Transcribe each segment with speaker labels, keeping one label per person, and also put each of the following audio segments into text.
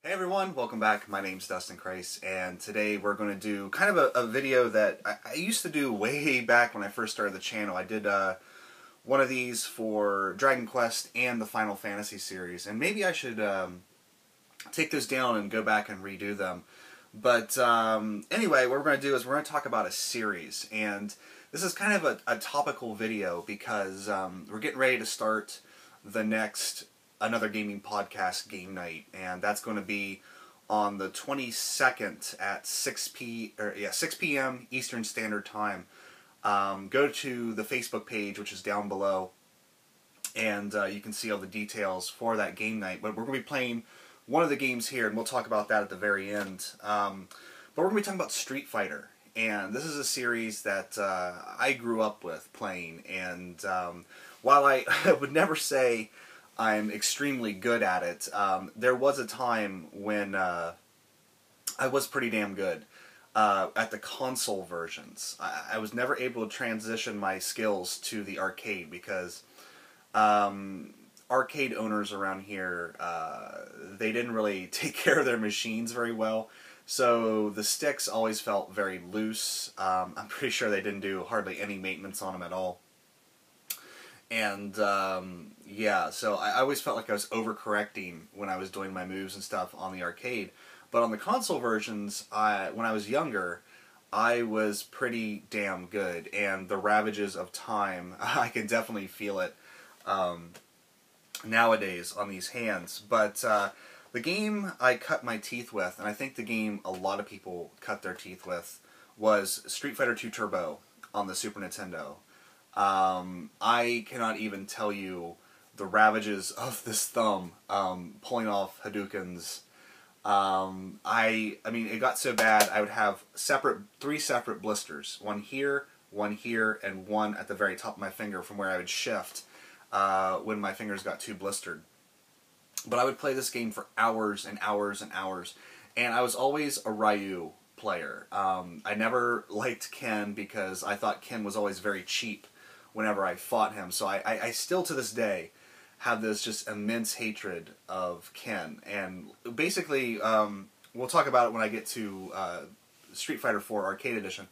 Speaker 1: Hey everyone, welcome back. My name's dustinkreis, and today we're going to do kind of a video that I used to do way back when I first started the channel. I did one of these for Dragon Quest and the Final Fantasy series, and maybe I should take those down and go back and redo them. But anyway, what we're going to do is we're going to talk about a series, and this is kind of a topical video because we're getting ready to start the next Another Gaming Podcast game night, and that's going to be on the 22nd at 6 p.m. Eastern Standard Time. Go to the Facebook page, which is down below, and you can see all the details for that game night. But we're going to be playing one of the games here, and we'll talk about that at the very end. But we're going to be talking about Street Fighter, and this is a series that I grew up with playing, and while I would never say I'm extremely good at it, there was a time when I was pretty damn good at the console versions. I was never able to transition my skills to the arcade because arcade owners around here, they didn't really take care of their machines very well. So the sticks always felt very loose. I'm pretty sure they didn't do hardly any maintenance on them at all. And yeah, so I always felt like I was overcorrecting when I was doing my moves and stuff on the arcade. But on the console versions, when I was younger, I was pretty damn good. And the ravages of time, I can definitely feel it nowadays on these hands. But the game I cut my teeth with, and I think the game a lot of people cut their teeth with, was Street Fighter II Turbo on the Super Nintendo. I cannot even tell you the ravages of this thumb pulling off Hadoukens. I mean, it got so bad I would have three separate blisters. One here, and one at the very top of my finger from where I would shift when my fingers got too blistered. But I would play this game for hours and hours and hours, and I was always a Ryu player. I never liked Ken because I thought Ken was always very cheap whenever I fought him. So I still to this day have this just immense hatred of Ken. And basically, we'll talk about it when I get to Street Fighter IV Arcade Edition.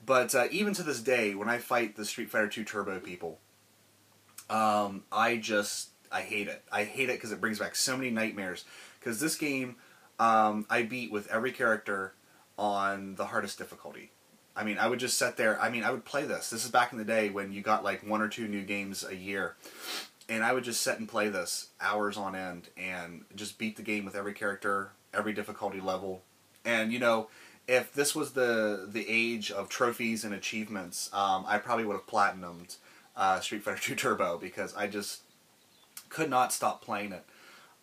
Speaker 1: But even to this day, when I fight the Street Fighter II Turbo people, I hate it. I hate it because it brings back so many nightmares. Because this game, I beat with every character on the hardest difficulty. I mean, I would just sit there. I mean, I would play this. This is back in the day when you got like 1 or 2 new games a year. And I would just sit and play this hours on end and just beat the game with every character, every difficulty level. And, you know, if this was the age of trophies and achievements, I probably would have platinumed Street Fighter II Turbo because I just could not stop playing it.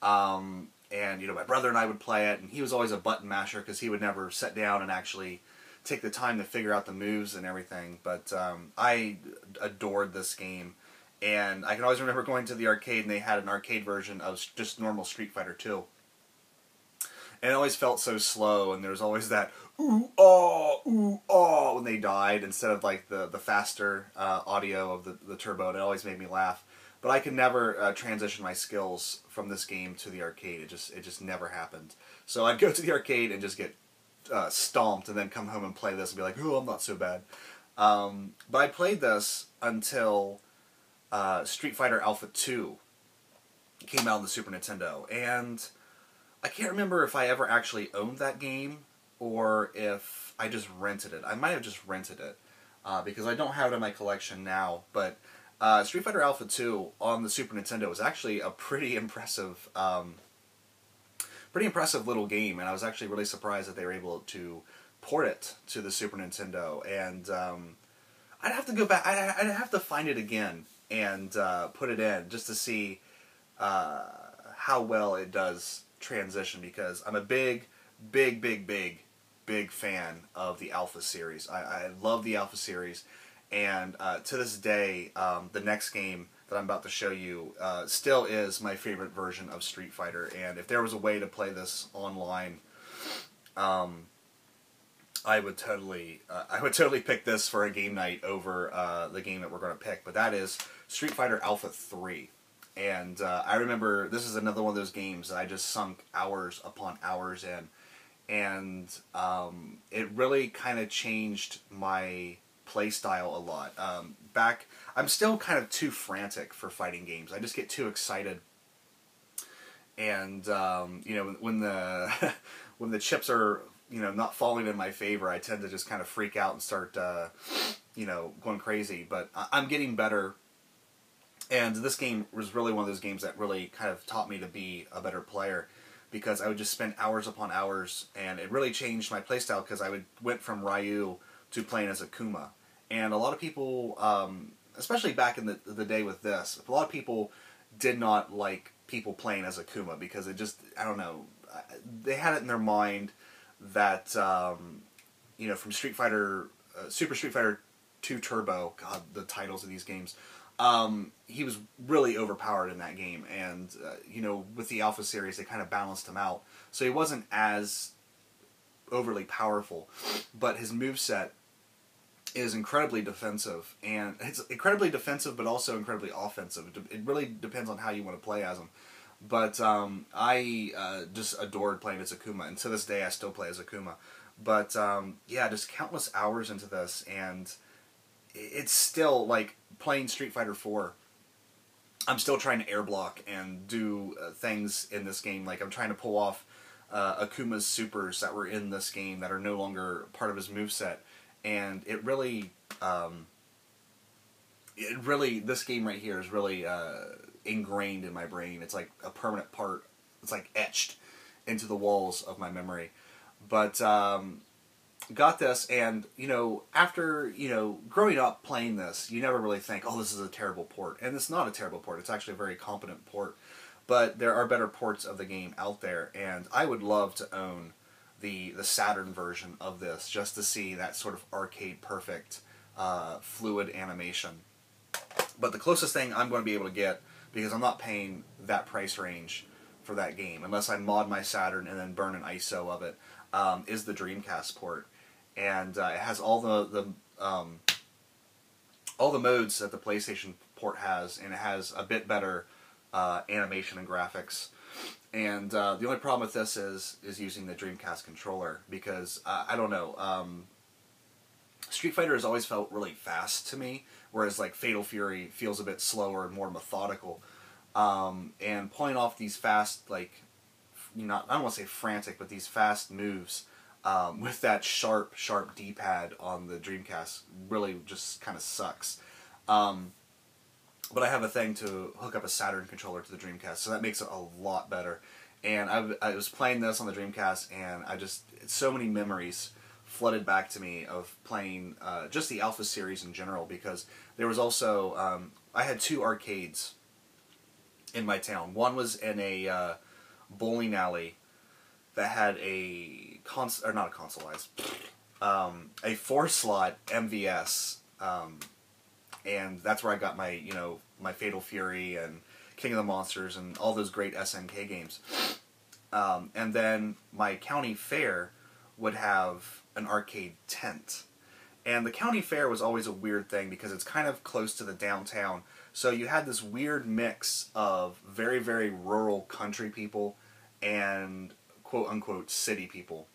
Speaker 1: And, you know, my brother and I would play it, and he was always a button masher because he would never sit down and actually take the time to figure out the moves and everything. But I adored this game, and I can always remember going to the arcade and they had an arcade version of just normal Street Fighter 2. And it always felt so slow, and there was always that ooh ah when they died instead of like the faster audio of the turbo, and it always made me laugh. But I could never transition my skills from this game to the arcade. It just never happened. So I'd go to the arcade and just get stomped, and then come home and play this and be like, oh, I'm not so bad. But I played this until Street Fighter Alpha 2 came out on the Super Nintendo, and I can't remember if I ever actually owned that game or if I just rented it. I might have just rented it because I don't have it in my collection now, but Street Fighter Alpha 2 on the Super Nintendo was actually a pretty impressive little game, and I was actually really surprised that they were able to port it to the Super Nintendo. And I'd have to go back. I'd have to find it again and put it in just to see how well it does transition, because I'm a big fan of the Alpha series. I love the Alpha series, and to this day, the next game that I'm about to show you still is my favorite version of Street Fighter. And if there was a way to play this online, I would totally pick this for a game night over the game that we're going to pick. But that is Street Fighter Alpha 3. And I remember this is another one of those games that I just sunk hours upon hours in. And it really kind of changed my play style a lot. I'm still kind of too frantic for fighting games. I just get too excited. And, you know, when the, when the chips are, you know, not falling in my favor, I tend to just kind of freak out and start, you know, going crazy. But I'm getting better. And this game was really one of those games that really kind of taught me to be a better player, because I would just spend hours upon hours, and it really changed my playstyle because went from Ryu to playing as Akuma. And a lot of people, especially back in the day with this, a lot of people did not like people playing as Akuma because it just, I don't know, they had it in their mind that, you know, from Street Fighter, Super Street Fighter 2 Turbo, God, the titles of these games, he was really overpowered in that game, and you know, with the Alpha series, they kind of balanced him out, so he wasn't as overly powerful, but his moveset is incredibly defensive, and it's incredibly defensive, but also incredibly offensive. It really depends on how you want to play as him. But I just adored playing as Akuma, and to this day, I still play as Akuma. But yeah, just countless hours into this, and it's still like playing Street Fighter 4. I'm still trying to air block and do things in this game. Like I'm trying to pull off Akuma's supers that were in this game that are no longer part of his moveset. And it really, this game right here is really ingrained in my brain. It's like a permanent part. It's like etched into the walls of my memory. But got this, and you know, after, you know, growing up playing this, you never really think, oh, this is a terrible port. And it's not a terrible port. It's actually a very competent port. But there are better ports of the game out there, and I would love to own the Saturn version of this just to see that sort of arcade perfect fluid animation. But the closest thing I'm going to be able to get, because I'm not paying that price range for that game unless I mod my Saturn and then burn an ISO of it, is the Dreamcast port. And it has all the modes that the PlayStation port has, and it has a bit better animation and graphics. And the only problem with this is using the Dreamcast controller, because I don't know, Street Fighter has always felt really fast to me, whereas like Fatal Fury feels a bit slower and more methodical. And pulling off these fast, like, I don't want to say frantic, but these fast moves with that sharp D-pad on the Dreamcast really just kind of sucks. But I have a thing to hook up a Saturn controller to the Dreamcast, so that makes it a lot better. And I was playing this on the Dreamcast, and so many memories flooded back to me of playing just the Alpha series in general, because there was also, I had 2 arcades in my town. One was in a bowling alley that had a not a console-wise, a 4-slot MVS, and that's where I got my, you know, my Fatal Fury and King of the Monsters and all those great SNK games. And then my county fair would have an arcade tent. And the county fair was always a weird thing because it's kind of close to the downtown. So you had this weird mix of very, very rural country people and quote-unquote city people.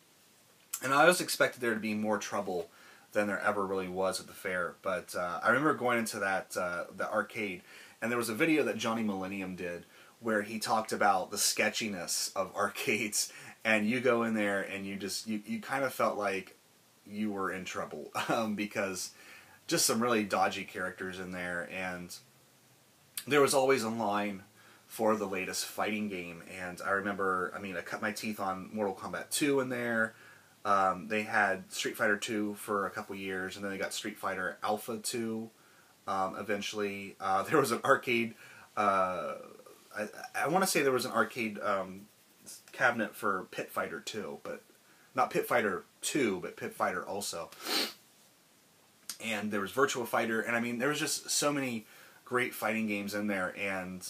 Speaker 1: And I always expected there to be more trouble than there ever really was at the fair. But I remember going into that the arcade, and there was a video that Johnny Millennium did where he talked about the sketchiness of arcades, and you go in there and you kind of felt like you were in trouble because just some really dodgy characters in there, and there was always a line for the latest fighting game. And I remember, I cut my teeth on Mortal Kombat 2 in there. They had Street Fighter 2 for a couple years, and then they got Street Fighter Alpha 2 eventually. There was an arcade, I want to say there was an arcade cabinet for Pit Fighter 2, but not Pit Fighter 2, but Pit Fighter also. And there was Virtua Fighter, and there was just so many great fighting games in there, and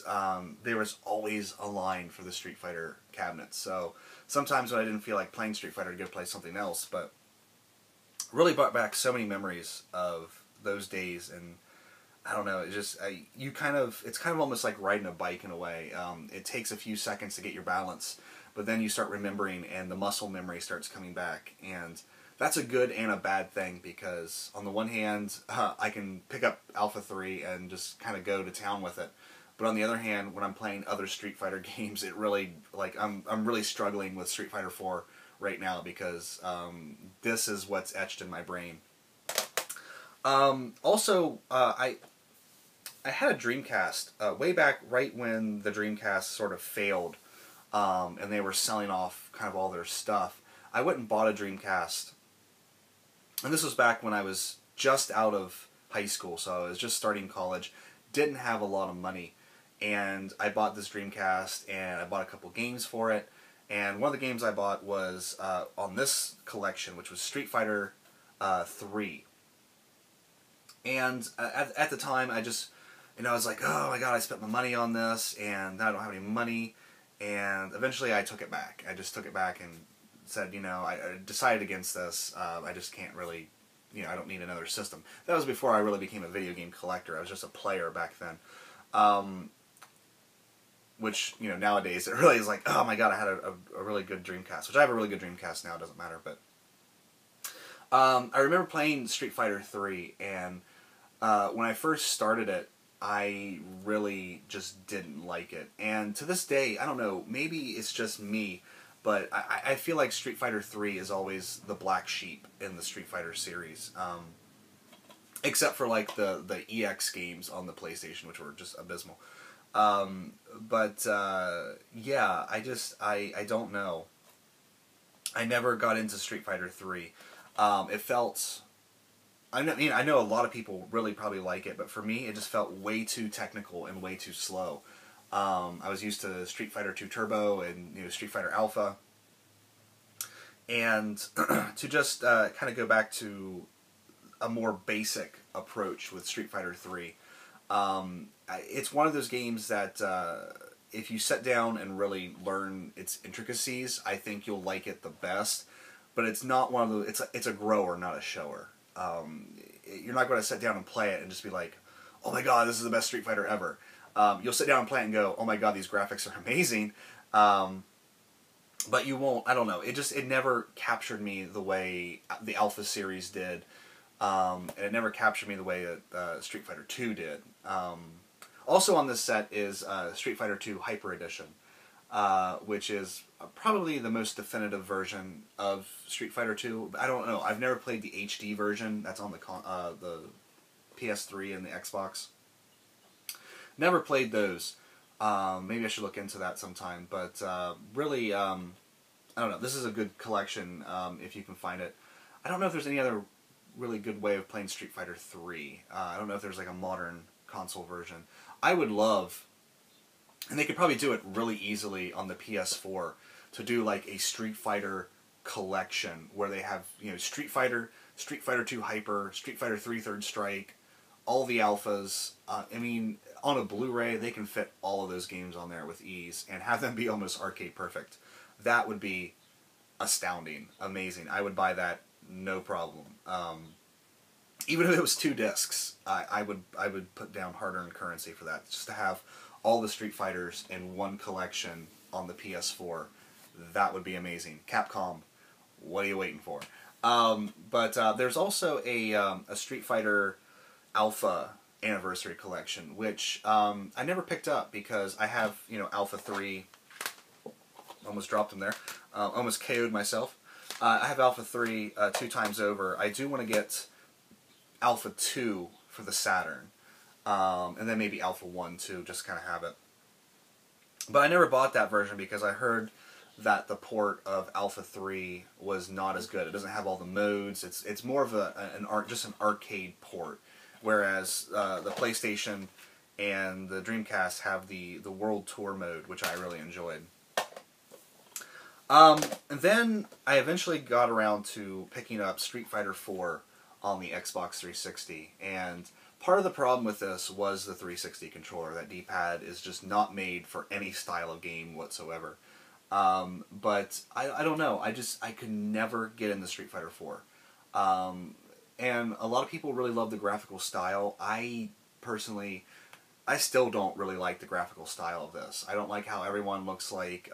Speaker 1: there was always a line for the Street Fighter cabinet. So sometimes when I didn't feel like playing Street Fighter, I'd go play something else, but really brought back so many memories of those days. And I don't know. It just you kind of it's kind of almost like riding a bike in a way. It takes a few seconds to get your balance, but then you start remembering, and the muscle memory starts coming back, and that's a good and a bad thing because on the one hand, I can pick up Alpha 3 and just kind of go to town with it. But on the other hand, when I'm playing other Street Fighter games, it really I'm really struggling with Street Fighter 4 right now because this is what's etched in my brain. Also, I had a Dreamcast way back right when the Dreamcast sort of failed, and they were selling off kind of all their stuff. I went and bought a Dreamcast, and this was back when I was just out of high school, so I was just starting college, didn't have a lot of money, and I bought this Dreamcast, and I bought a couple games for it, and one of the games I bought was on this collection, which was Street Fighter 3. And at the time, I just, I was like, oh my god, I spent my money on this, and now I don't have any money, and eventually I took it back. I just took it back and said, I decided against this. I just can't really, I don't need another system. That was before I really became a video game collector. I was just a player back then. Which, nowadays it really is like, oh my god, I had a really good Dreamcast, which I have a really good Dreamcast now, it doesn't matter, but I remember playing Street Fighter 3, and when I first started it, I really just didn't like it. And to this day, I don't know, maybe it's just me, but I feel like Street Fighter 3 is always the black sheep in the Street Fighter series. Except for like the EX games on the PlayStation, which were just abysmal. Yeah, I don't know. I never got into Street Fighter 3. It felt... I know a lot of people really probably like it, but for me, it just felt way too technical and way too slow. I was used to Street Fighter 2 Turbo and Street Fighter Alpha, and to just kind of go back to a more basic approach with Street Fighter 3. It's one of those games that if you sit down and really learn its intricacies, I think you'll like it the best. But it's not one of those. It's a grower, not a shower. You're not going to sit down and play it and just be like, oh my god, this is the best Street Fighter ever. You'll sit down and play it and go, oh my god, these graphics are amazing. But you won't, I don't know, it never captured me the way the Alpha series did. And it never captured me the way that Street Fighter 2 did. Also on this set is Street Fighter 2 Hyper Edition, which is probably the most definitive version of Street Fighter 2. I don't know. I've never played the HD version. That's on the PS3 and the Xbox. Never played those. Maybe I should look into that sometime. But really, I don't know. This is a good collection if you can find it. I don't know if there's any other really good way of playing Street Fighter 3. I don't know if there's like a modern console version. I would love, and they could probably do it really easily on the PS4, to do like a Street Fighter collection where they have, Street Fighter, Street Fighter 2 Hyper, Street Fighter 3 Third Strike, all the alphas. On a Blu-ray, they can fit all of those games on there with ease and have them be almost arcade perfect. That would be astounding, amazing. I would buy that, no problem. Even if it was 2 discs, I would put down hard-earned currency for that, just to have all the Street Fighters in one collection on the PS4. That would be amazing. Capcom, what are you waiting for? There's also a Street Fighter Alpha Anniversary Collection, which I never picked up because I have, Alpha 3. Almost dropped him there. Almost KO'd myself. I have Alpha 3 2 times over. I do want to get Alpha 2 for the Saturn. And then maybe Alpha 1 too, just kind of have it. But I never bought that version because I heard that the port of Alpha 3 was not as good. It doesn't have all the modes. It's more of just an arcade port, whereas the PlayStation and the Dreamcast have the World Tour mode, which I really enjoyed. And then I eventually got around to picking up Street Fighter 4 on the Xbox 360, and part of the problem with this was the 360 controller. That D-pad is just not made for any style of game whatsoever. But I don't know. I could never get into Street Fighter 4. And a lot of people really love the graphical style. I personally, I still don't really like the graphical style of this. I don't like how everyone looks like,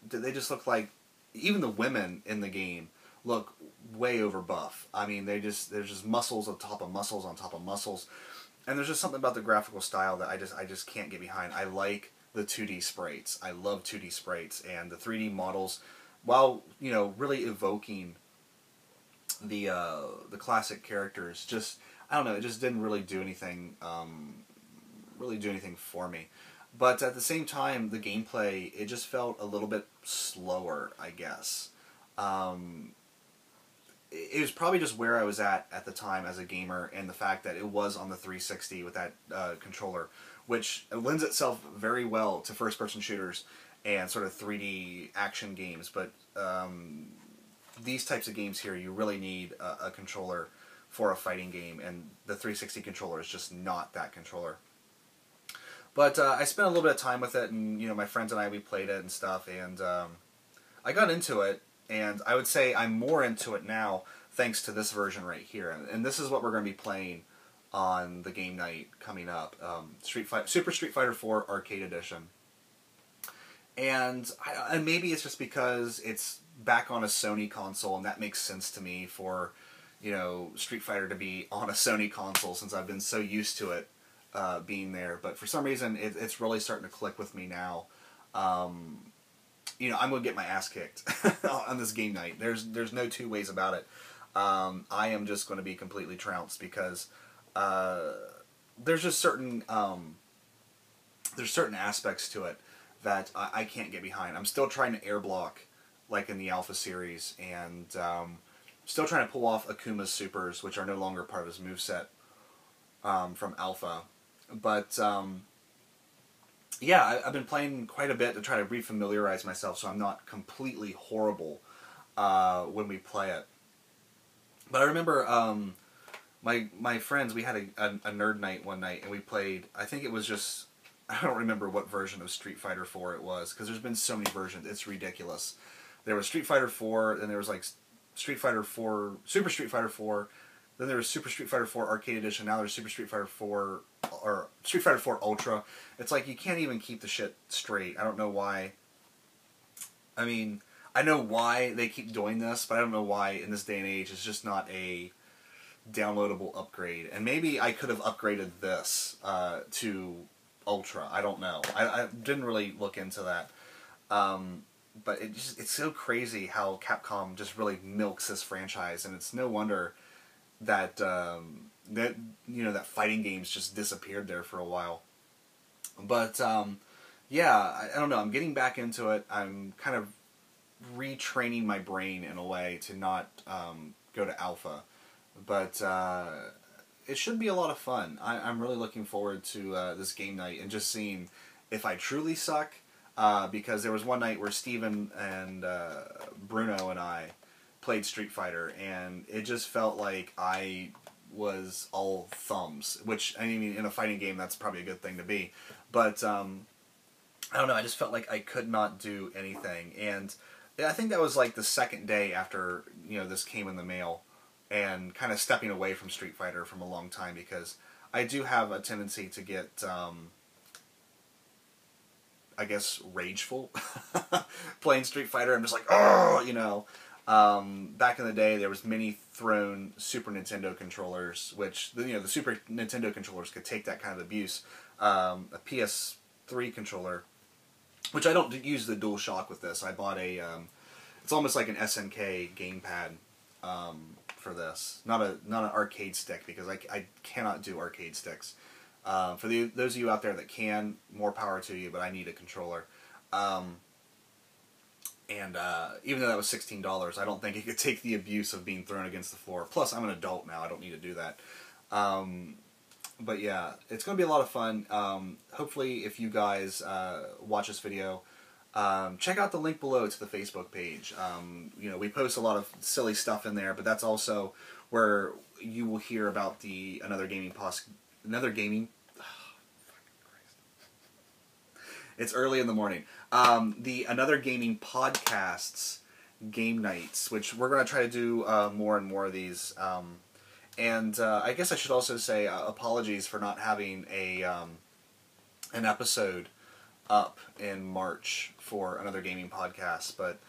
Speaker 1: they just look like, even the women in the game look way over buff. I mean, there's just muscles on top of muscles on top of muscles. And there's just something about the graphical style that I just can't get behind. I like the 2D sprites. I love 2D sprites, and the 3D models, while, you know, really evoking the classic characters, just, I don't know, it just didn't really do anything for me. But at the same time, the gameplay, it just felt a little bit slower, I guess. It was probably just where I was at the time as a gamer, and the fact that it was on the 360 with that controller, which lends itself very well to first-person shooters and sort of 3D action games. But these types of games here, you really need a controller for a fighting game, and the 360 controller is just not that controller. But I spent a little bit of time with it, and, you know, my friends and I, we played it and stuff, and I got into it, and I would say I'm more into it now thanks to this version right here. And this is what we're going to be playing on the game night coming up, Super Street Fighter 4 Arcade Edition. And maybe it's just because it's back on a Sony console, and that makes sense to me for, you know, Street Fighter to be on a Sony console, since I've been so used to it being there. But for some reason, it's really starting to click with me now. You know, I'm going to get my ass kicked on this game night. There's no two ways about it. I am just going to be completely trounced, because there's just certain aspects to it that I can't get behind. I'm still trying to air block like in the Alpha series, and still trying to pull off Akuma's supers, which are no longer part of his moveset from Alpha. But yeah, I've been playing quite a bit to try to refamiliarize myself, so I'm not completely horrible when we play it. But I remember my friends, we had a nerd night one night, and we played, I think it was just, I don't remember what version of Street Fighter 4 it was, because there's been so many versions, it's ridiculous. There was Street Fighter 4, then there was like Street Fighter 4, Super Street Fighter 4, then there was Super Street Fighter 4 Arcade Edition, now there's Super Street Fighter 4, or Street Fighter 4 Ultra. It's like, you can't even keep the shit straight. I don't know why. I mean, I know why they keep doing this, but I don't know why in this day and age it's just not a downloadable upgrade. And maybe I could have upgraded this to Ultra. I don't know. I didn't really look into that. But it's so crazy how Capcom just really milks this franchise, and it's no wonder that that fighting games just disappeared there for a while. But yeah, I don't know. I'm getting back into it. I'm kind of retraining my brain in a way to not go to Alpha, but it should be a lot of fun. I'm really looking forward to this game night and just seeing if I truly suck. Because there was one night where Steven and Bruno and I played Street Fighter, and it just felt like I was all thumbs, which, I mean, in a fighting game, that's probably a good thing to be. But, I don't know, I just felt like I could not do anything. And I think that was like the second day after, this came in the mail, and kind of stepping away from Street Fighter from a long time, because I do have a tendency to get, I guess, rageful playing Street Fighter. I'm just like, oh, back in the day, there was many thrown Super Nintendo controllers, which, the Super Nintendo controllers could take that kind of abuse. A PS3 controller, which I don't use the DualShock with this. I bought a, it's almost like an SNK gamepad for this. Not an arcade stick, because I cannot do arcade sticks. For those of you out there that can, more power to you, but I need a controller. And even though that was $16, I don't think it could take the abuse of being thrown against the floor. Plus, I'm an adult now. I don't need to do that. But yeah, it's going to be a lot of fun. Hopefully, if you guys watch this video, check out the link below to the Facebook page. We post a lot of silly stuff in there, but that's also where you will hear about the Another Gaming. It's early in the morning. The Another Gaming Podcast's game nights, which we're going to try to do more and more of these. And I guess I should also say apologies for not having an episode up in March for another gaming podcast, but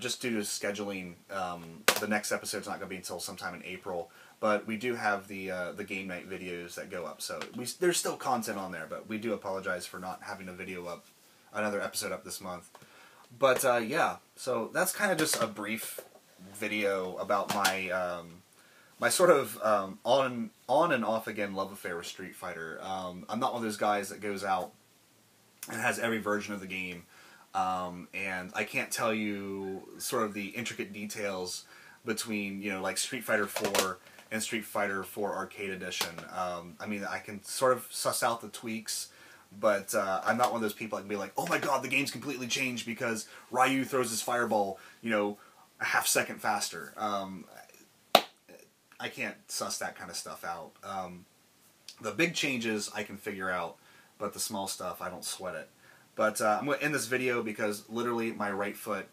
Speaker 1: just due to scheduling, the next episode's not going to be until sometime in April. But we do have the game night videos that go up, so there's still content on there. But we do apologize for not having a video up, another episode up this month. But yeah, so that's kind of just a brief video about my my sort of on and off again love affair with Street Fighter. I'm not one of those guys that goes out and has every version of the game, and I can't tell you sort of the intricate details between, you know, like Street Fighter 4 and Street Fighter 4 Arcade Edition. I mean, I can sort of suss out the tweaks, but I'm not one of those people that can be like, oh my god, the game's completely changed because Ryu throws his fireball, you know, a half second faster. I can't suss that kind of stuff out. The big changes I can figure out, but the small stuff, I don't sweat it. But I'm going to end this video because literally my right foot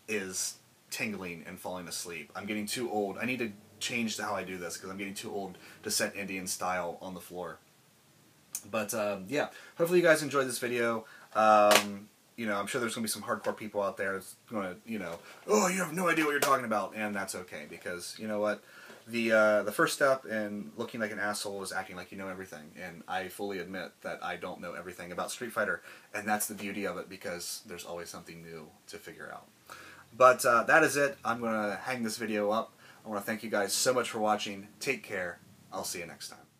Speaker 1: is tingling and falling asleep. I'm getting too old. I need to change how I do this because I'm getting too old to set Indian style on the floor. But yeah, hopefully you guys enjoyed this video. You know, I'm sure there's going to be some hardcore people out there that's going to, you know, oh, you have no idea what you're talking about, and that's okay, because, you know what, the first step in looking like an asshole is acting like you know everything, and I fully admit that I don't know everything about Street Fighter, and that's the beauty of it, because there's always something new to figure out. But that is it. I'm going to hang this video up. I want to thank you guys so much for watching. Take care. I'll see you next time.